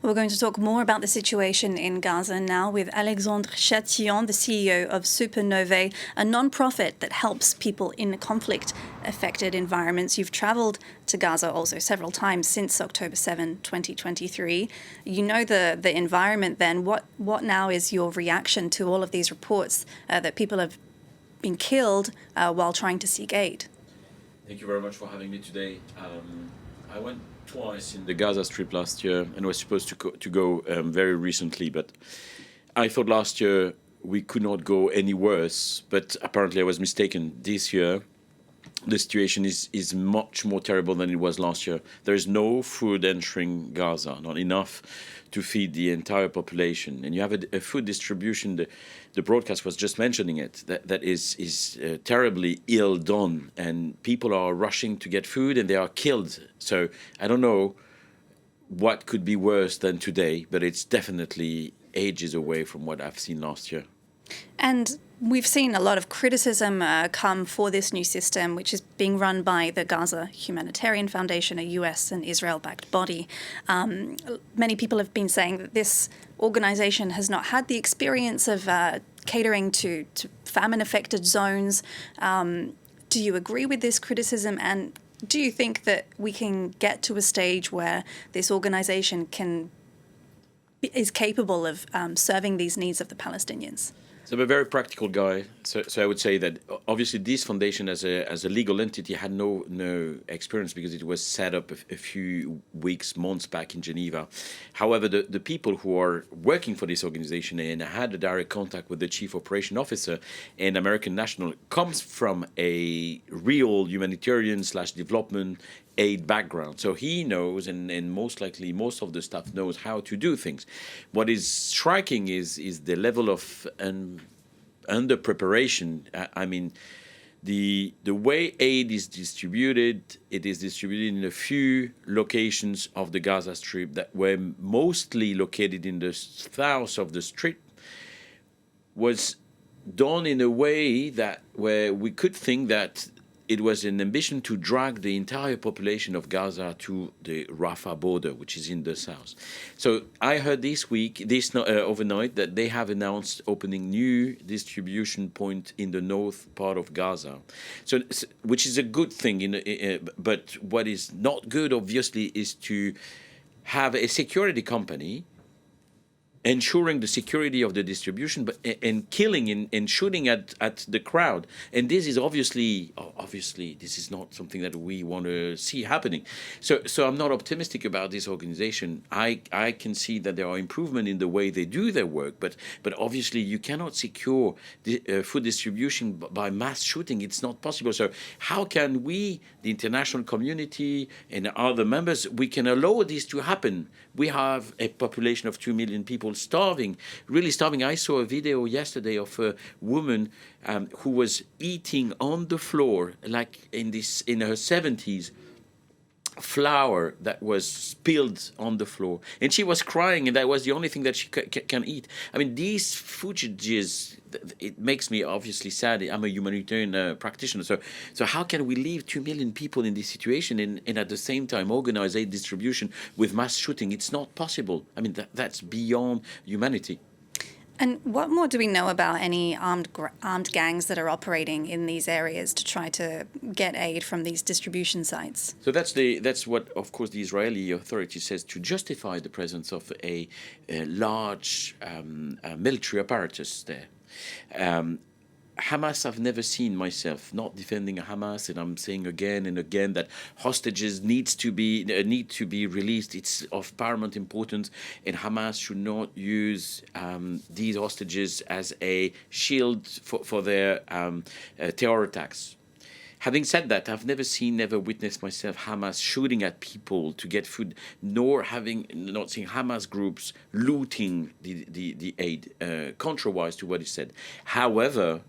We're going to talk more about the situation in Gaza now with Alexandre Chatillon, the CEO of Super Novae, a non-profit that helps people in conflict-affected environments. You've travelled to Gaza also several times since October 7, 2023. You know the environment then. What now is your reaction to all of these reports that people have been killed while trying to seek aid? Thank you very much for having me today. I went twice in the Gaza Strip last year and was supposed to go very recently, but I thought last year we could not go any worse, but apparently I was mistaken. This year the situation is much more terrible than it was last year. There is no food entering Gaza, not enough to feed the entire population. And you have a food distribution, the broadcast was just mentioning it, that is terribly ill done. And people are rushing to get food and they are killed. So I don't know what could be worse than today, but it's definitely ages away from what I've seen last year. And we've seen a lot of criticism come for this new system, which is being run by the Gaza Humanitarian Foundation, a US and Israel-backed body. Many people have been saying that this organization has not had the experience of catering to famine-affected zones. Do you agree with this criticism? And do you think that we can get to a stage where this organization is capable of serving these needs of the Palestinians? So I'm a very practical guy. So I would say that obviously this foundation as a legal entity had no experience because it was set up a few weeks, months back in Geneva. However, the people who are working for this organization and had a direct contact with the chief operation officer, an American national, comes from a real humanitarian/development aid background. So he knows, and most likely most of the staff knows how to do things. What is striking is the level of under preparation. I mean, the way aid is distributed, it is distributed in a few locations of the Gaza Strip that were mostly located in the south of the Strip, was done in a way that where we could think that it was an ambition to drag the entire population of Gaza to the Rafah border, which is in the south. So I heard this week, overnight, that they have announced opening new distribution point in the north part of Gaza. So, which is a good thing. But what is not good, obviously, is to have a security company ensuring the security of the distribution, and killing and shooting at the crowd. And this is obviously this is not something that we want to see happening. So I'm not optimistic about this organization. I can see that there are improvements in the way they do their work, but obviously you cannot secure the food distribution by mass shooting. It's not possible. So how can we, the international community and other members, we can allow this to happen? We have a population of 2 million people starving, really starving. I saw a video yesterday of a woman who was eating on the floor, like in her 70s, flour that was spilled on the floor, and she was crying, and that was the only thing that she can eat. I mean, these footages, it makes me obviously sad. I'm a humanitarian practitioner, so how can we leave 2 million people in this situation and at the same time organize aid distribution with mass shooting? It's not possible. I mean, that's beyond humanity. And what more do we know about any armed gangs that are operating in these areas to try to get aid from these distribution sites? So that's what, of course, the Israeli authority says to justify the presence of a large military apparatus there. Hamas, I've never seen myself, not defending Hamas, and I'm saying again and again that hostages need to be released. It's of paramount importance, and Hamas should not use these hostages as a shield for their terror attacks. Having said that, I've never witnessed myself Hamas shooting at people to get food, not seeing Hamas groups looting the aid, contrariwise to what is said. However,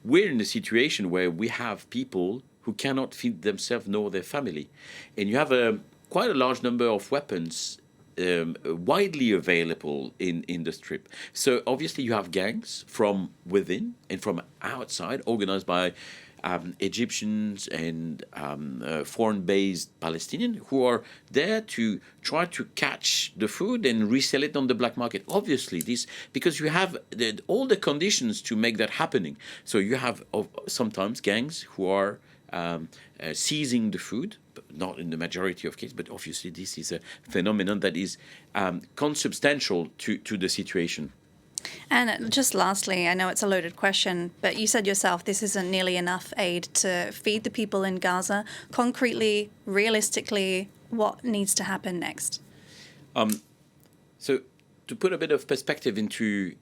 we're in a situation where we have people who cannot feed themselves nor their family. And you have quite a large number of weapons widely available in the Strip. So obviously you have gangs from within and from outside, organized by Egyptians and foreign-based Palestinians who are there to try to catch the food and resell it on the black market. Obviously, this because you have all the conditions to make that happening. So you have sometimes gangs who are seizing the food, but not in the majority of cases. But obviously, this is a phenomenon that is consubstantial to the situation. And just lastly, I know it's a loaded question, but you said yourself this isn't nearly enough aid to feed the people in Gaza. Concretely, realistically, what needs to happen next? So to put a bit of perspective into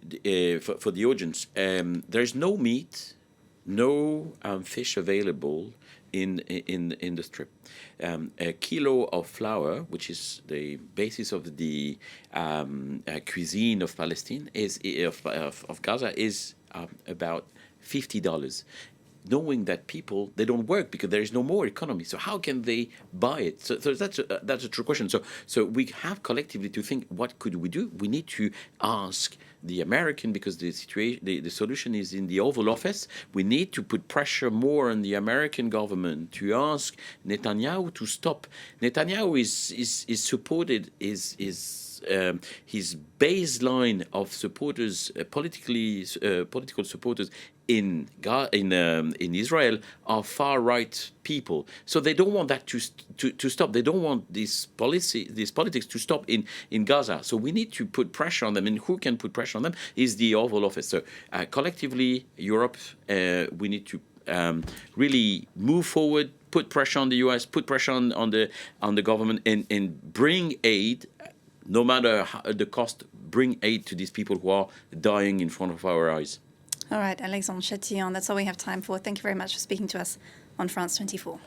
for the audience, there's no meat, no fish available in the Strip. A kilo of flour, which is the basis of the cuisine of Palestine, of Gaza, is about $50. Knowing that people, they don't work because there is no more economy. So how can they buy it? So that's a true question. So we have collectively to think, what could we do? We need to ask the American, because the situation, the solution is in the Oval Office. We need to put pressure more on the American government to ask Netanyahu to stop. Netanyahu is supported, his baseline of supporters, political supporters in Israel are far right people, so they don't want that to stop. They don't want this politics to stop in Gaza. So we need to put pressure on them, and who can put pressure on them is the Oval Office. So collectively, Europe, we need to really move forward, put pressure on the US, put pressure on the government, and bring aid. No matter the cost, bring aid to these people who are dying in front of our eyes. All right, Alexandre Chatillon, that's all we have time for. Thank you very much for speaking to us on France 24.